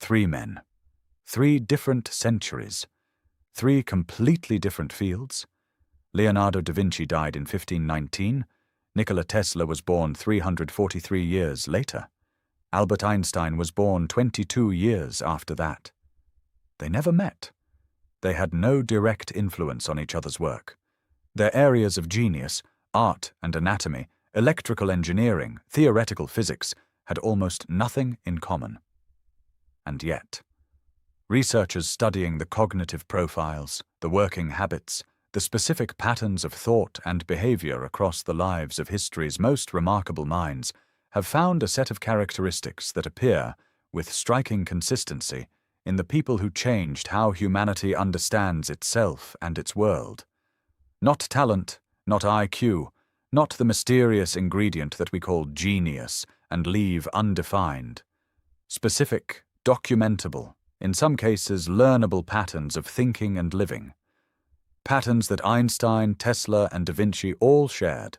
three men, three different centuries, three completely different fields. Leonardo da Vinci died in 1519. Nikola Tesla was born 343 years later. Albert Einstein was born 22 years after that. They never met. They had no direct influence on each other's work. Their areas of genius, art and anatomy, electrical engineering, theoretical physics, had almost nothing in common. And yet, researchers studying the cognitive profiles, the working habits, the specific patterns of thought and behavior across the lives of history's most remarkable minds have found a set of characteristics that appear, with striking consistency, in the people who changed how humanity understands itself and its world. Not talent, not IQ, not the mysterious ingredient that we call genius and leave undefined. Specific, documentable, in some cases learnable patterns of thinking and living. Patterns that Einstein, Tesla, and Da Vinci all shared,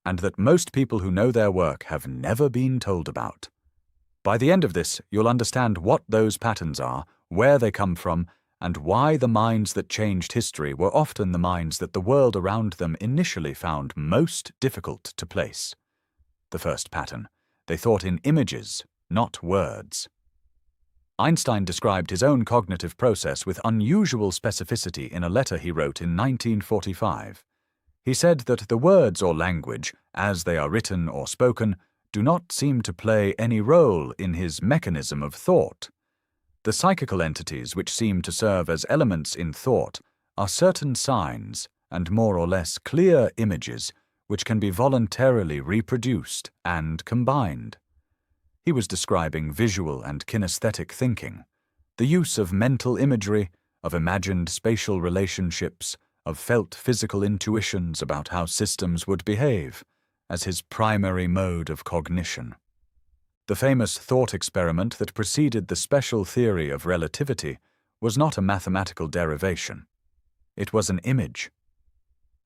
and that most people who know their work have never been told about. By the end of this, you'll understand what those patterns are, where they come from, and why the minds that changed history were often the minds that the world around them initially found most difficult to place. The first pattern: they thought in images, not words. Einstein described his own cognitive process with unusual specificity in a letter he wrote in 1945. He said that the words or language, as they are written or spoken, do not seem to play any role in his mechanism of thought. The psychical entities which seem to serve as elements in thought are certain signs and more or less clear images which can be voluntarily reproduced and combined. He was describing visual and kinesthetic thinking, the use of mental imagery, of imagined spatial relationships, of felt physical intuitions about how systems would behave, as his primary mode of cognition. The famous thought experiment that preceded the special theory of relativity was not a mathematical derivation. It was an image.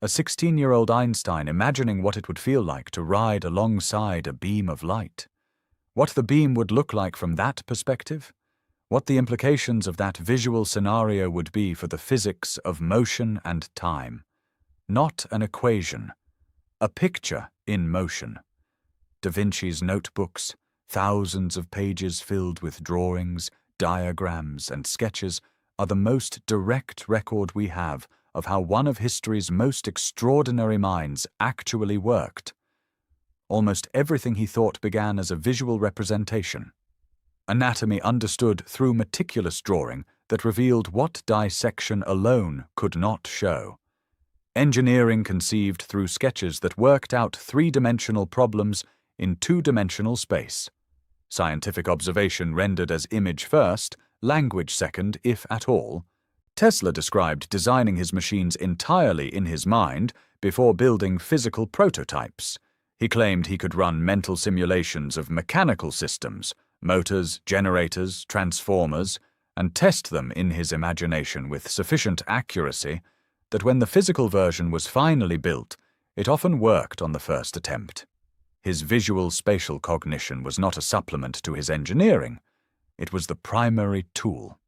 A 16-year-old Einstein imagining what it would feel like to ride alongside a beam of light. What the beam would look like from that perspective, what the implications of that visual scenario would be for the physics of motion and time. Not an equation, a picture in motion. Da Vinci's notebooks, thousands of pages filled with drawings, diagrams, and sketches, are the most direct record we have of how one of history's most extraordinary minds actually worked. Almost everything he thought began as a visual representation. Anatomy understood through meticulous drawing that revealed what dissection alone could not show. Engineering conceived through sketches that worked out three-dimensional problems in two-dimensional space. Scientific observation rendered as image first, language second, if at all. Tesla described designing his machines entirely in his mind before building physical prototypes. He claimed he could run mental simulations of mechanical systems, motors, generators, transformers, and test them in his imagination with sufficient accuracy that when the physical version was finally built, it often worked on the first attempt. His visual spatial cognition was not a supplement to his engineering. It was the primary tool.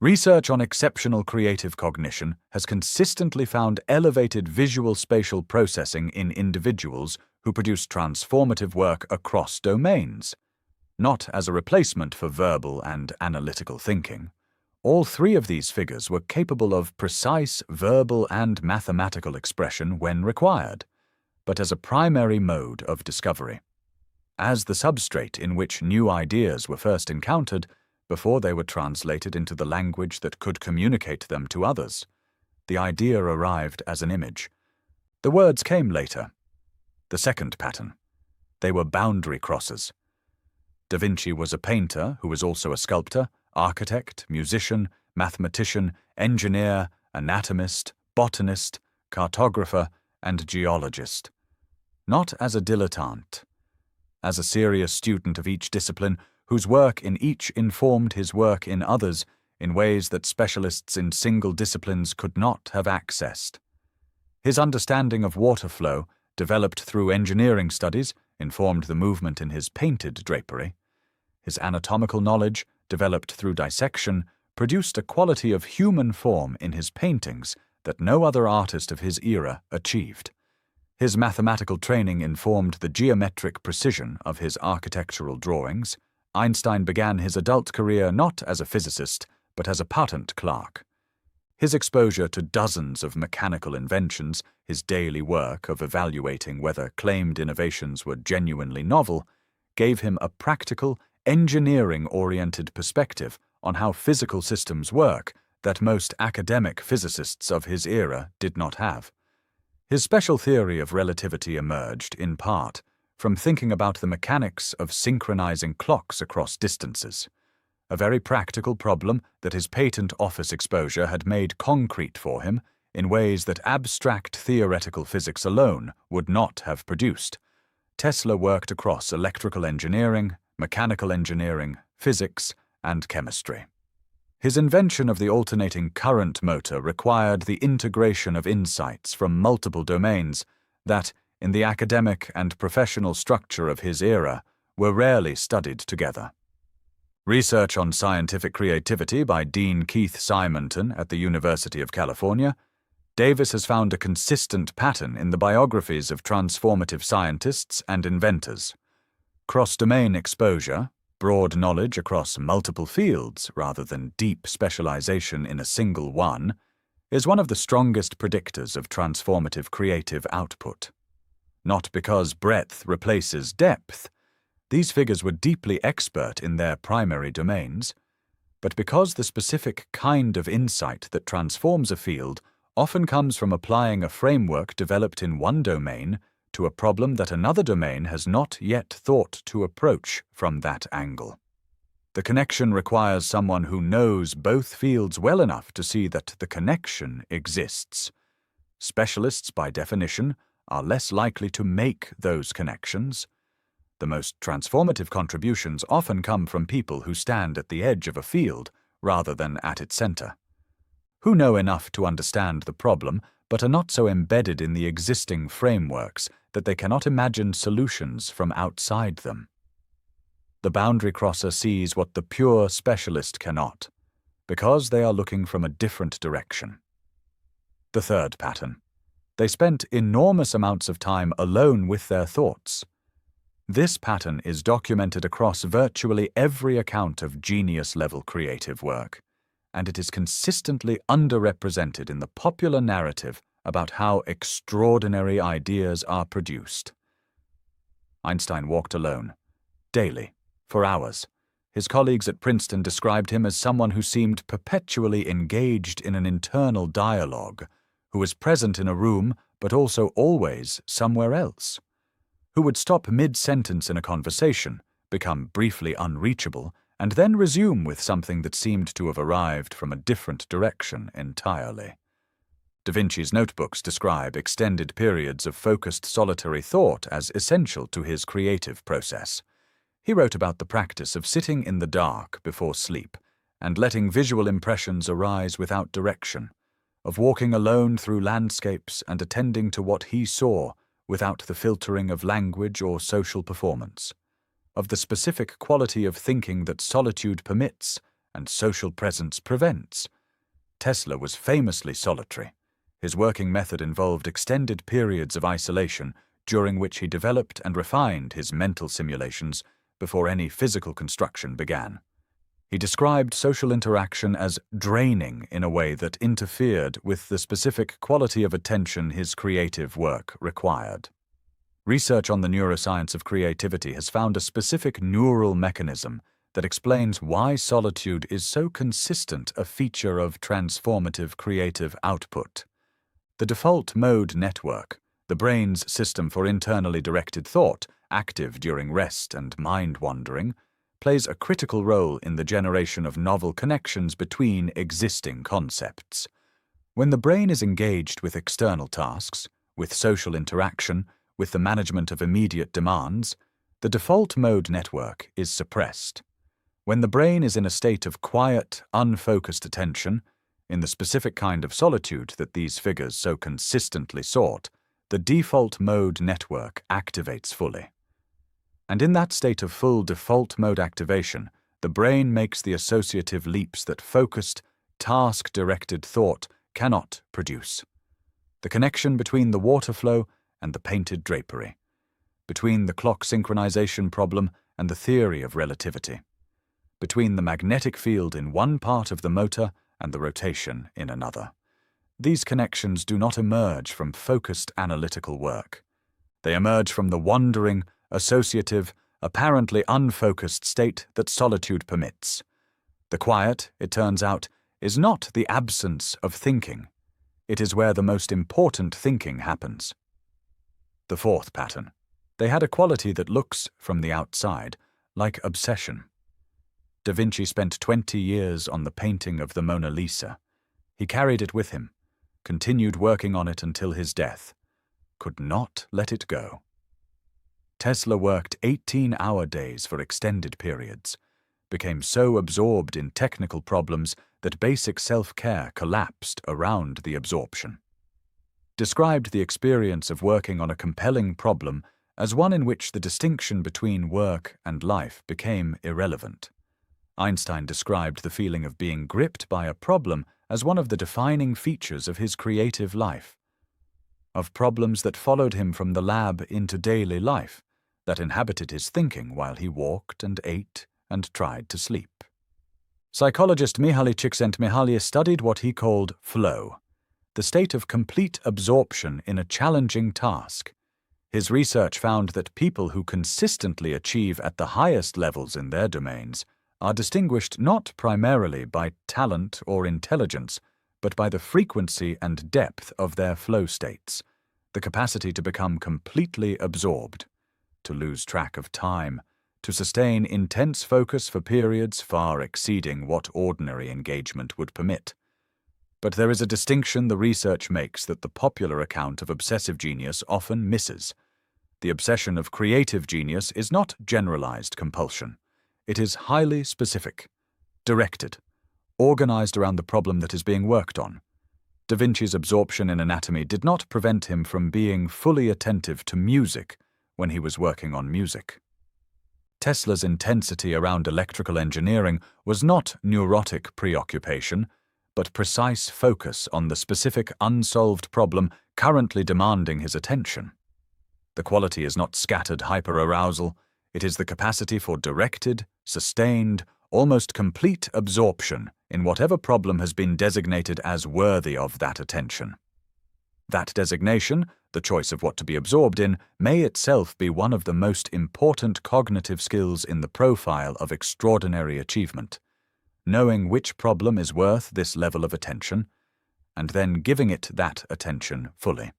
Research on exceptional creative cognition has consistently found elevated visual spatial processing in individuals who produce transformative work across domains, not as a replacement for verbal and analytical thinking. All three of these figures were capable of precise verbal and mathematical expression when required, but as a primary mode of discovery. As the substrate in which new ideas were first encountered, before they were translated into the language that could communicate them to others. The idea arrived as an image. The words came later. The second pattern. They were boundary crossers. Da Vinci was a painter who was also a sculptor, architect, musician, mathematician, engineer, anatomist, botanist, cartographer, and geologist. Not as a dilettante. As a serious student of each discipline, whose work in each informed his work in others in ways that specialists in single disciplines could not have accessed. His understanding of water flow, developed through engineering studies, informed the movement in his painted drapery. His anatomical knowledge, developed through dissection, produced a quality of human form in his paintings that no other artist of his era achieved. His mathematical training informed the geometric precision of his architectural drawings. Einstein began his adult career not as a physicist, but as a patent clerk. His exposure to dozens of mechanical inventions, his daily work of evaluating whether claimed innovations were genuinely novel, gave him a practical, engineering-oriented perspective on how physical systems work that most academic physicists of his era did not have. His special theory of relativity emerged, in part, from thinking about the mechanics of synchronizing clocks across distances, a very practical problem that his patent office exposure had made concrete for him in ways that abstract theoretical physics alone would not have produced. Tesla worked across electrical engineering, mechanical engineering, physics, and chemistry. His invention of the alternating current motor required the integration of insights from multiple domains that, in the academic and professional structure of his era, were rarely studied together. Research on scientific creativity by Dean Keith Simonton at the University of California, Davis has found a consistent pattern in the biographies of transformative scientists and inventors. Cross-domain exposure, broad knowledge across multiple fields rather than deep specialization in a single one, is one of the strongest predictors of transformative creative output. Not because breadth replaces depth, these figures were deeply expert in their primary domains, but because the specific kind of insight that transforms a field often comes from applying a framework developed in one domain to a problem that another domain has not yet thought to approach from that angle. The connection requires someone who knows both fields well enough to see that the connection exists. Specialists, by definition, are less likely to make those connections. The most transformative contributions often come from people who stand at the edge of a field rather than at its center, who know enough to understand the problem but are not so embedded in the existing frameworks that they cannot imagine solutions from outside them. The boundary crosser sees what the pure specialist cannot, because they are looking from a different direction. The third pattern. They spent enormous amounts of time alone with their thoughts. This pattern is documented across virtually every account of genius-level creative work, and it is consistently underrepresented in the popular narrative about how extraordinary ideas are produced. Einstein walked alone, daily, for hours. His colleagues at Princeton described him as someone who seemed perpetually engaged in an internal dialogue, who was present in a room but also always somewhere else, who would stop mid-sentence in a conversation, become briefly unreachable, and then resume with something that seemed to have arrived from a different direction entirely. Da Vinci's notebooks describe extended periods of focused solitary thought as essential to his creative process. He wrote about the practice of sitting in the dark before sleep and letting visual impressions arise without direction, of walking alone through landscapes and attending to what he saw without the filtering of language or social performance, of the specific quality of thinking that solitude permits and social presence prevents. Tesla was famously solitary. His working method involved extended periods of isolation during which he developed and refined his mental simulations before any physical construction began. He described social interaction as draining in a way that interfered with the specific quality of attention his creative work required. Research on the neuroscience of creativity has found a specific neural mechanism that explains why solitude is so consistent a feature of transformative creative output. The default mode network, the brain's system for internally directed thought, active during rest and mind-wandering, plays a critical role in the generation of novel connections between existing concepts. When the brain is engaged with external tasks, with social interaction, with the management of immediate demands, the default mode network is suppressed. When the brain is in a state of quiet, unfocused attention, in the specific kind of solitude that these figures so consistently sought, the default mode network activates fully. And in that state of full default mode activation, the brain makes the associative leaps that focused, task-directed thought cannot produce. The connection between the water flow and the painted drapery, between the clock synchronization problem and the theory of relativity, between the magnetic field in one part of the motor and the rotation in another. These connections do not emerge from focused analytical work. They emerge from the wandering, associative, apparently unfocused state that solitude permits. The quiet, it turns out, is not the absence of thinking. It is where the most important thinking happens. The fourth pattern. They had a quality that looks, from the outside, like obsession. Da Vinci spent 20 years on the painting of the Mona Lisa. He carried it with him, continued working on it until his death, could not let it go. Tesla worked 18-hour days for extended periods, became so absorbed in technical problems that basic self-care collapsed around the absorption. Described the experience of working on a compelling problem as one in which the distinction between work and life became irrelevant. Einstein described the feeling of being gripped by a problem as one of the defining features of his creative life, of problems that followed him from the lab into daily life, that inhabited his thinking while he walked and ate and tried to sleep. Psychologist Mihaly Csikszentmihalyi studied what he called flow, the state of complete absorption in a challenging task. His research found that people who consistently achieve at the highest levels in their domains are distinguished not primarily by talent or intelligence, but by the frequency and depth of their flow states, the capacity to become completely absorbed, to lose track of time, to sustain intense focus for periods far exceeding what ordinary engagement would permit. But there is a distinction the research makes that the popular account of obsessive genius often misses. The obsession of creative genius is not generalized compulsion. It is highly specific, directed, organized around the problem that is being worked on. Da Vinci's absorption in anatomy did not prevent him from being fully attentive to music when he was working on music. Tesla's intensity around electrical engineering was not neurotic preoccupation, but precise focus on the specific unsolved problem currently demanding his attention. The quality is not scattered hyperarousal, it is the capacity for directed, sustained, almost complete absorption in whatever problem has been designated as worthy of that attention. That designation, the choice of what to be absorbed in, may itself be one of the most important cognitive skills in the profile of extraordinary achievement. Knowing which problem is worth this level of attention, and then giving it that attention fully.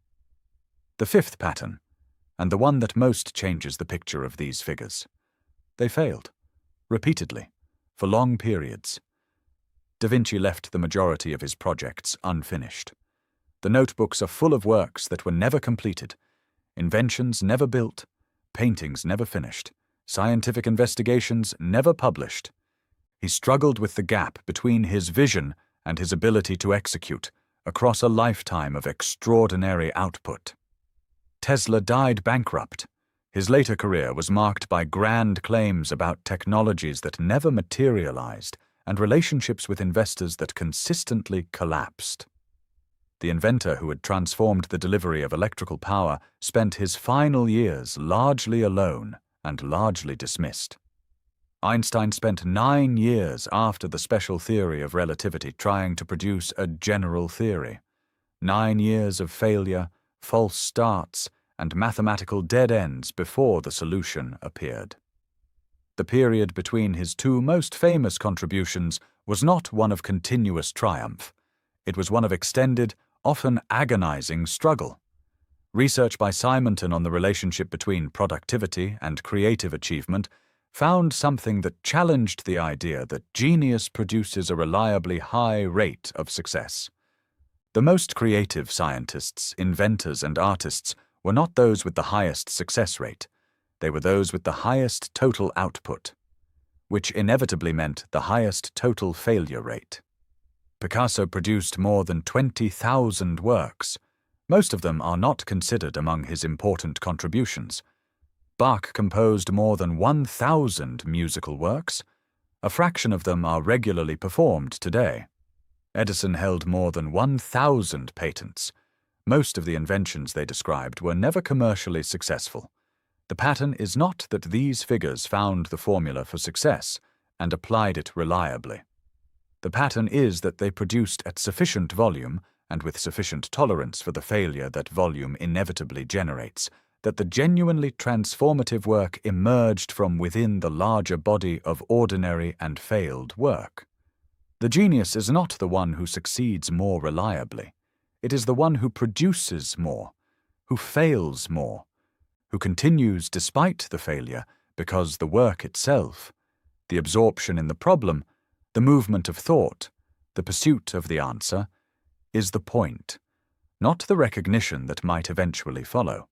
The fifth pattern, and the one that most changes the picture of these figures. They failed, repeatedly, for long periods. Da Vinci left the majority of his projects unfinished. The notebooks are full of works that were never completed, inventions never built, paintings never finished, scientific investigations never published. He struggled with the gap between his vision and his ability to execute across a lifetime of extraordinary output. Tesla died bankrupt. His later career was marked by grand claims about technologies that never materialized and relationships with investors that consistently collapsed. The inventor who had transformed the delivery of electrical power spent his final years largely alone and largely dismissed. Einstein spent 9 years after the special theory of relativity trying to produce a general theory. 9 years of failure, false starts, and mathematical dead ends before the solution appeared. The period between his two most famous contributions was not one of continuous triumph. It was one of extended, often agonizing struggle. Research by Simonton on the relationship between productivity and creative achievement found something that challenged the idea that genius produces a reliably high rate of success. The most creative scientists, inventors, and artists were not those with the highest success rate. They were those with the highest total output, which inevitably meant the highest total failure rate. Picasso produced more than 20,000 works. Most of them are not considered among his important contributions. Bach composed more than 1,000 musical works. A fraction of them are regularly performed today. Edison held more than 1,000 patents. Most of the inventions they described were never commercially successful. The pattern is not that these figures found the formula for success and applied it reliably. The pattern is that they produced at sufficient volume and with sufficient tolerance for the failure that volume inevitably generates, that the genuinely transformative work emerged from within the larger body of ordinary and failed work. The genius is not the one who succeeds more reliably. It is the one who produces more, who fails more, who continues despite the failure because the work itself, the absorption in the problem, the movement of thought, the pursuit of the answer, is the point, not the recognition that might eventually follow.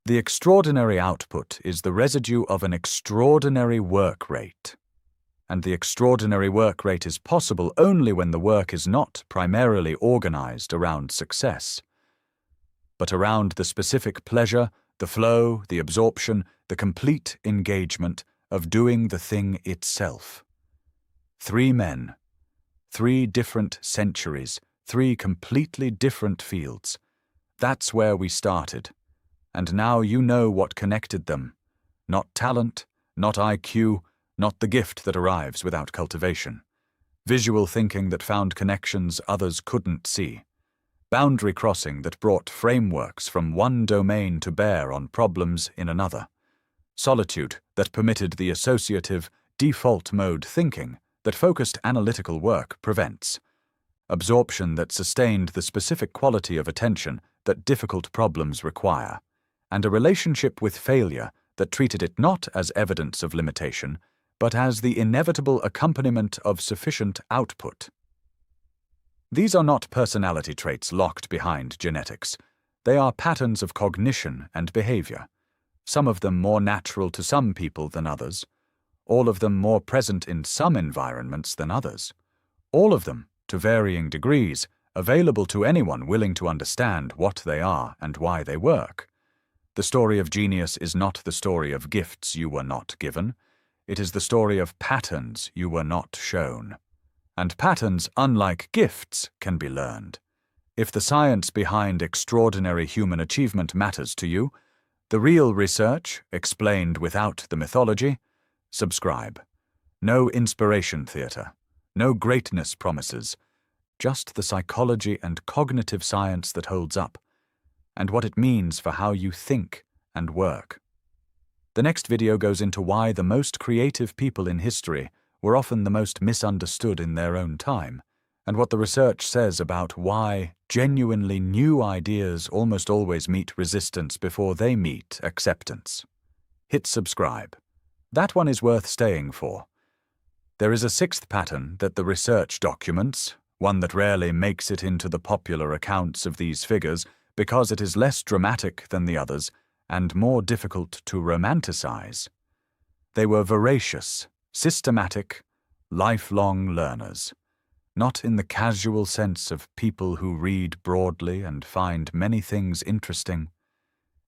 The extraordinary output is the residue of an extraordinary work rate. And the extraordinary work rate is possible only when the work is not primarily organized around success, but around the specific pleasure, the flow, the absorption, the complete engagement of doing the thing itself. 3 men, 3 different centuries, 3 completely different fields. That's where we started. And now you know what connected them. Not talent, not IQ, not the gift that arrives without cultivation. Visual thinking that found connections others couldn't see. Boundary crossing that brought frameworks from one domain to bear on problems in another. Solitude that permitted the associative, default mode thinking that focused analytical work prevents. Absorption that sustained the specific quality of attention that difficult problems require. And a relationship with failure that treated it not as evidence of limitation, but as the inevitable accompaniment of sufficient output. These are not personality traits locked behind genetics. They are patterns of cognition and behavior, some of them more natural to some people than others, all of them more present in some environments than others, all of them, to varying degrees, available to anyone willing to understand what they are and why they work. The story of genius is not the story of gifts you were not given. It is the story of patterns you were not shown. And patterns, unlike gifts, can be learned. If the science behind extraordinary human achievement matters to you, the real research, explained without the mythology, subscribe. No inspiration theater, no greatness promises, just the psychology and cognitive science that holds up, and what it means for how you think and work. The next video goes into why the most creative people in history were often the most misunderstood in their own time, and what the research says about why genuinely new ideas almost always meet resistance before they meet acceptance. Hit subscribe. That one is worth staying for. There is a 6th pattern that the research documents, one that rarely makes it into the popular accounts of these figures, because it is less dramatic than the others and more difficult to romanticize. They were voracious, systematic, lifelong learners, not in the casual sense of people who read broadly and find many things interesting,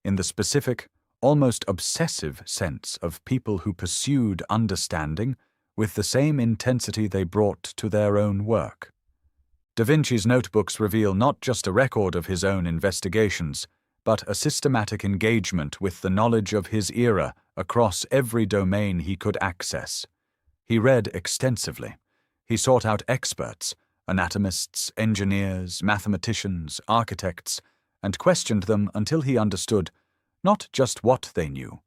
in the specific, almost obsessive sense of people who pursued understanding with the same intensity they brought to their own work. Da Vinci's notebooks reveal not just a record of his own investigations, but a systematic engagement with the knowledge of his era across every domain he could access. He read extensively. He sought out experts, anatomists, engineers, mathematicians, architects, and questioned them until he understood not just what they knew,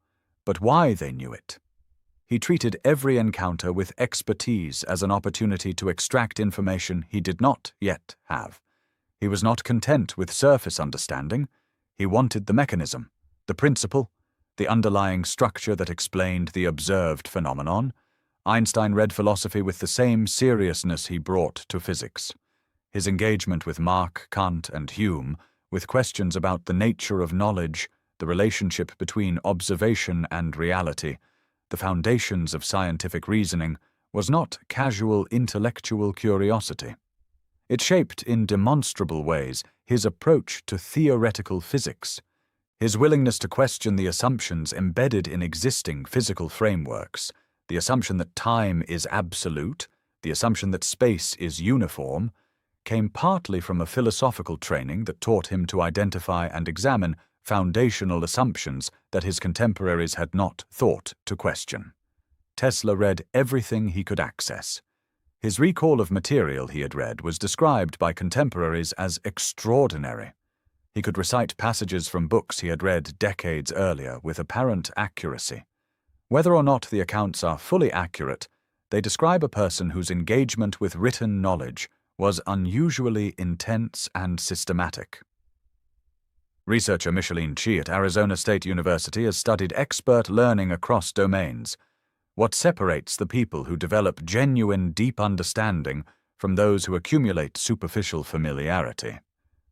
but why they knew it. He treated every encounter with expertise as an opportunity to extract information he did not yet have. He was not content with surface understanding. He wanted the mechanism, the principle, the underlying structure that explained the observed phenomenon. Einstein read philosophy with the same seriousness he brought to physics. His engagement with Mach, Kant, and Hume, with questions about the nature of knowledge, the relationship between observation and reality, the foundations of scientific reasoning, was not casual intellectual curiosity. It shaped in demonstrable ways his approach to theoretical physics. His willingness to question the assumptions embedded in existing physical frameworks, the assumption that time is absolute, the assumption that space is uniform, came partly from a philosophical training that taught him to identify and examine foundational assumptions that his contemporaries had not thought to question. Tesla read everything he could access. His recall of material he had read was described by contemporaries as extraordinary. He could recite passages from books he had read decades earlier with apparent accuracy. Whether or not the accounts are fully accurate, they describe a person whose engagement with written knowledge was unusually intense and systematic. Researcher Micheline Chi at Arizona State University has studied expert learning across domains. What separates the people who develop genuine deep understanding from those who accumulate superficial familiarity?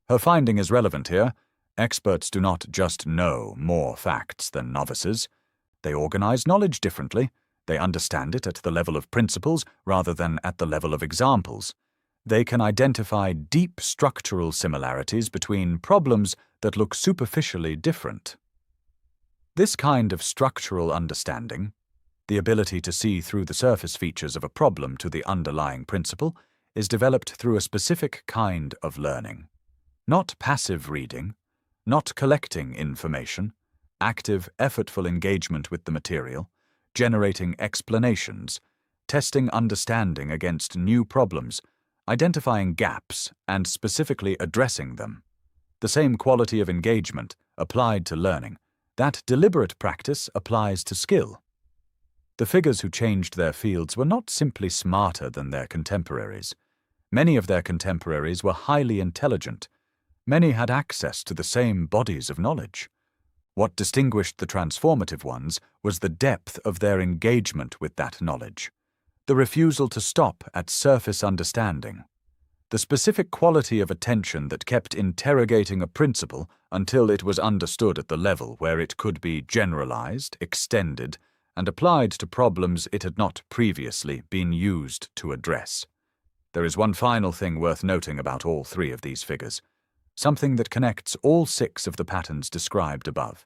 Her finding is relevant here. Experts do not just know more facts than novices. They organize knowledge differently. They understand it at the level of principles rather than at the level of examples. They can identify deep structural similarities between problems that look superficially different. This kind of structural understanding, the ability to see through the surface features of a problem to the underlying principle, is developed through a specific kind of learning. Not passive reading, not collecting information, active, effortful engagement with the material, generating explanations, testing understanding against new problems, identifying gaps and specifically addressing them. The same quality of engagement applied to learning, that deliberate practice applies to skill. The figures who changed their fields were not simply smarter than their contemporaries. Many of their contemporaries were highly intelligent. Many had access to the same bodies of knowledge. What distinguished the transformative ones was the depth of their engagement with that knowledge, the refusal to stop at surface understanding, the specific quality of attention that kept interrogating a principle until it was understood at the level where it could be generalized, extended, and applied to problems it had not previously been used to address. There is one final thing worth noting about all three of these figures, something that connects all six of the patterns described above,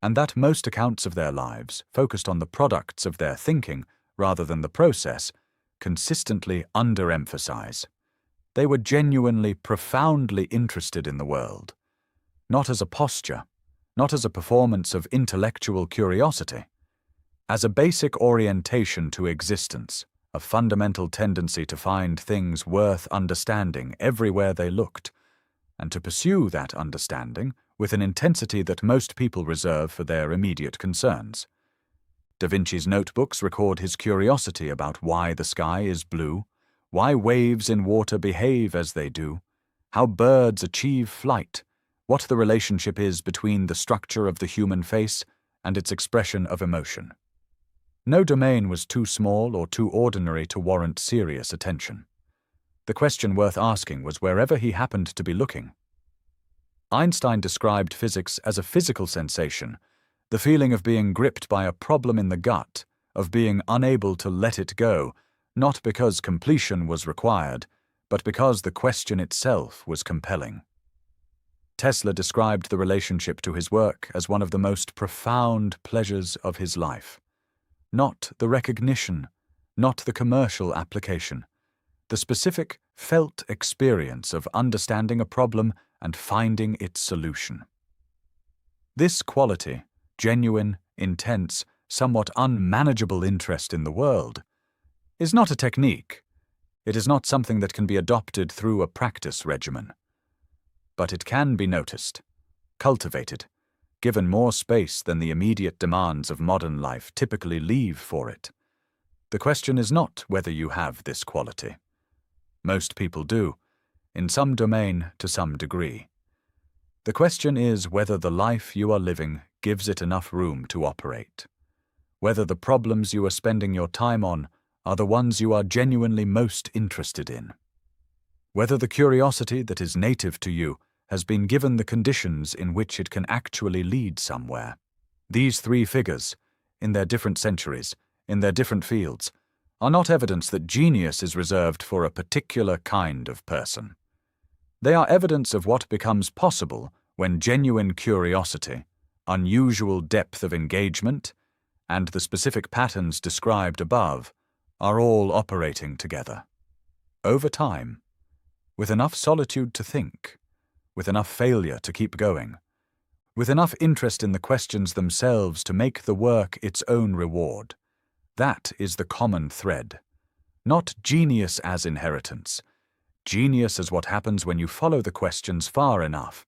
and that most accounts of their lives, focused on the products of their thinking rather than the process, consistently underemphasize. They were genuinely, profoundly interested in the world, not as a posture, not as a performance of intellectual curiosity, as a basic orientation to existence, a fundamental tendency to find things worth understanding everywhere they looked, and to pursue that understanding with an intensity that most people reserve for their immediate concerns. Da Vinci's notebooks record his curiosity about why the sky is blue, why waves in water behave as they do, how birds achieve flight, what the relationship is between the structure of the human face and its expression of emotion. No domain was too small or too ordinary to warrant serious attention. The question worth asking was wherever he happened to be looking. Einstein described physics as a physical sensation, the feeling of being gripped by a problem in the gut, of being unable to let it go, not because completion was required, but because the question itself was compelling. Tesla described the relationship to his work as one of the most profound pleasures of his life. Not the recognition, not the commercial application, the specific felt experience of understanding a problem and finding its solution. This quality, genuine, intense, somewhat unmanageable interest in the world, is not a technique. It is not something that can be adopted through a practice regimen. But it can be noticed, cultivated, given more space than the immediate demands of modern life typically leave for it. The question is not whether you have this quality. Most people do, in some domain to some degree. The question is whether the life you are living gives it enough room to operate, whether the problems you are spending your time on are the ones you are genuinely most interested in, whether the curiosity that is native to you has been given the conditions in which it can actually lead somewhere. These three figures, in their different centuries, in their different fields, are not evidence that genius is reserved for a particular kind of person. They are evidence of what becomes possible when genuine curiosity, unusual depth of engagement, and the specific patterns described above are all operating together. Over time, with enough solitude to think, with enough failure to keep going, with enough interest in the questions themselves to make the work its own reward. That is the common thread. Not genius as inheritance. Genius is what happens when you follow the questions far enough,